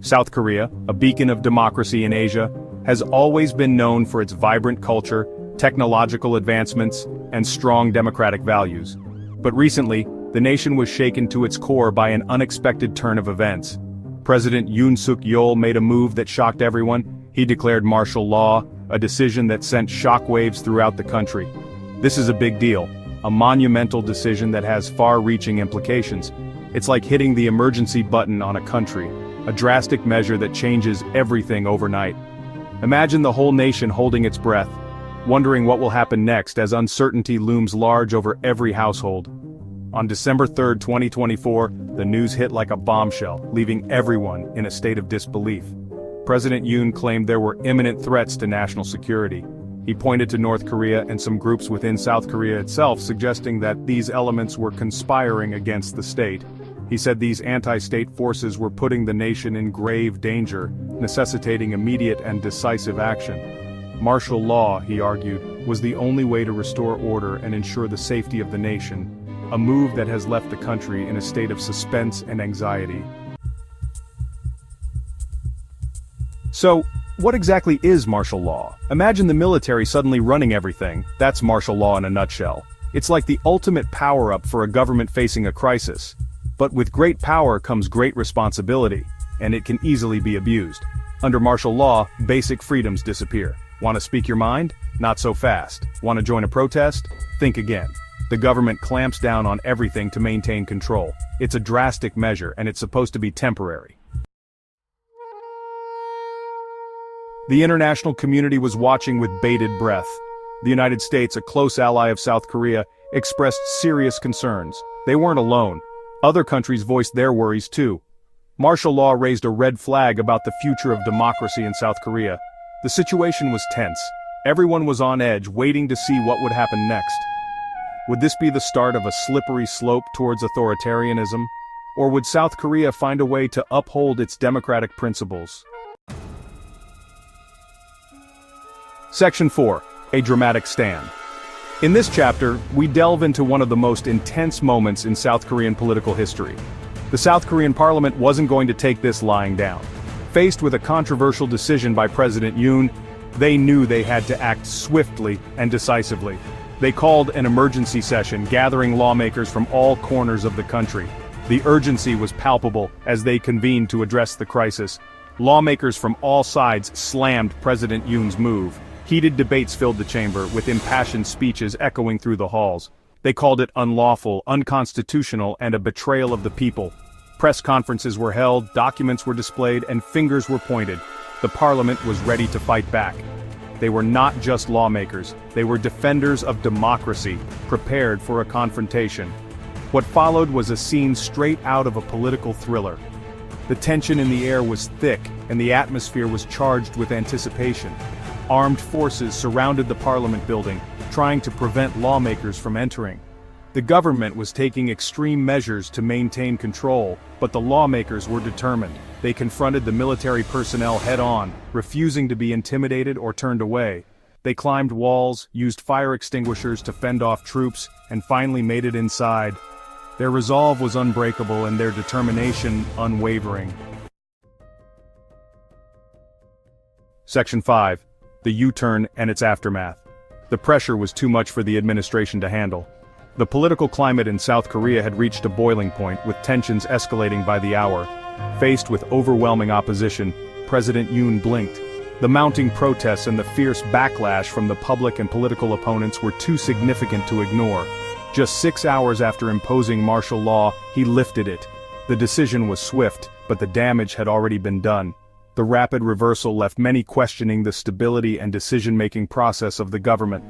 South Korea, a beacon of democracy in Asia, has always been known for its vibrant culture, technological advancements, and strong democratic values. But recently, the nation was shaken to its core by an unexpected turn of events. President Yeol made a move that shocked everyone. He declared martial law, a decision that sent shockwaves throughout the country. This is a big deal, a monumental decision that has far-reaching implications. It's like hitting the emergency button on a country, a drastic measure that changes everything overnight. Imagine the whole nation holding its breath, wondering what will happen next as uncertainty looms large over every household. On December 3, 2024, the news hit like a bombshell, leaving everyone in a state of disbelief. President Yoon claimed there were imminent threats to national security. He pointed to North Korea and some groups within South Korea itself, suggesting that these elements were conspiring against the state. He said these anti-state forces were putting the nation in grave danger, necessitating immediate and decisive action. Martial law, he argued, was the only way to restore order and ensure the safety of the nation, a move that has left the country in a state of suspense and anxiety. So, what exactly is martial law? Imagine the military suddenly running everything. That's martial law in a nutshell. It's like the ultimate power-up for a government facing a crisis. But with great power comes great responsibility, and it can easily be abused. Under martial law, basic freedoms disappear. Want to speak your mind? Not so fast. Want to join a protest? Think again. The government clamps down on everything to maintain control. It's a drastic measure, and it's supposed to be temporary. The international community was watching with bated breath. The United States, a close ally of South Korea, expressed serious concerns. They weren't alone. Other countries voiced their worries too. Martial law raised a red flag about the future of democracy in South Korea. The situation was tense. Everyone was on edge, waiting to see what would happen next. Would this be the start of a slippery slope towards authoritarianism? Or would South Korea find a way to uphold its democratic principles? Section 4. A dramatic stand. In this chapter, we delve into one of the most intense moments in South Korean political history. The South Korean parliament wasn't going to take this lying down. Faced with a controversial decision by President Yoon, they knew they had to act swiftly and decisively. They called an emergency session, gathering lawmakers from all corners of the country. The urgency was palpable as they convened to address the crisis. Lawmakers from all sides slammed President Yoon's move. Heated debates filled the chamber, with impassioned speeches echoing through the halls. They called it unlawful, unconstitutional, and a betrayal of the people. Press conferences were held, documents were displayed, and fingers were pointed. The parliament was ready to fight back. They were not just lawmakers, they were defenders of democracy, prepared for a confrontation. What followed was a scene straight out of a political thriller. The tension in the air was thick, and the atmosphere was charged with anticipation. Armed forces surrounded the parliament building, trying to prevent lawmakers from entering. The government was taking extreme measures to maintain control, but the lawmakers were determined. They confronted the military personnel head-on, refusing to be intimidated or turned away. They climbed walls, used fire extinguishers to fend off troops, and finally made it inside. Their resolve was unbreakable and their determination unwavering. Section 5. The U-turn and its aftermath. The pressure was too much for the administration to handle. The political climate in South Korea had reached a boiling point, with tensions escalating by the hour. Faced with overwhelming opposition, President Yoon blinked. The mounting protests and the fierce backlash from the public and political opponents were too significant to ignore. Just 6 hours after imposing martial law, he lifted it. The decision was swift, but the damage had already been done. The rapid reversal left many questioning the stability and decision-making process of the government.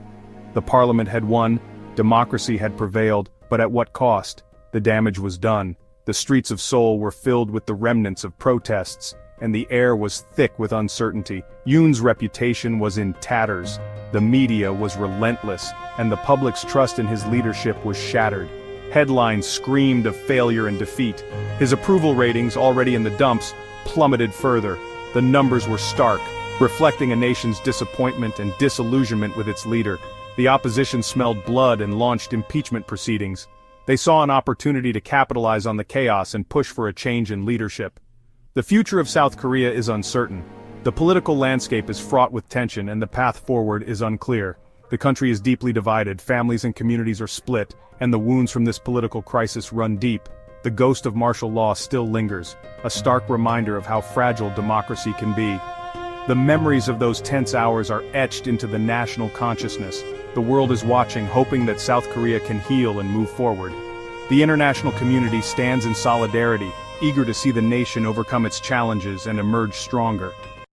The parliament had won, democracy had prevailed, but at what cost? The damage was done. The streets of Seoul were filled with the remnants of protests, and the air was thick with uncertainty. Yoon's reputation was in tatters. The media was relentless, and the public's trust in his leadership was shattered. Headlines screamed of failure and defeat. His approval ratings, already in the dumps, plummeted further. The numbers were stark, reflecting a nation's disappointment and disillusionment with its leader. The opposition smelled blood and launched impeachment proceedings. They saw an opportunity to capitalize on the chaos and push for a change in leadership. The future of South Korea is uncertain. The political landscape is fraught with tension and the path forward is unclear. The country is deeply divided, families and communities are split, and the wounds from this political crisis run deep. The ghost of martial law still lingers, a stark reminder of how fragile democracy can be. The memories of those tense hours are etched into the national consciousness. The world is watching, hoping that South Korea can heal and move forward. The international community stands in solidarity, eager to see the nation overcome its challenges and emerge stronger.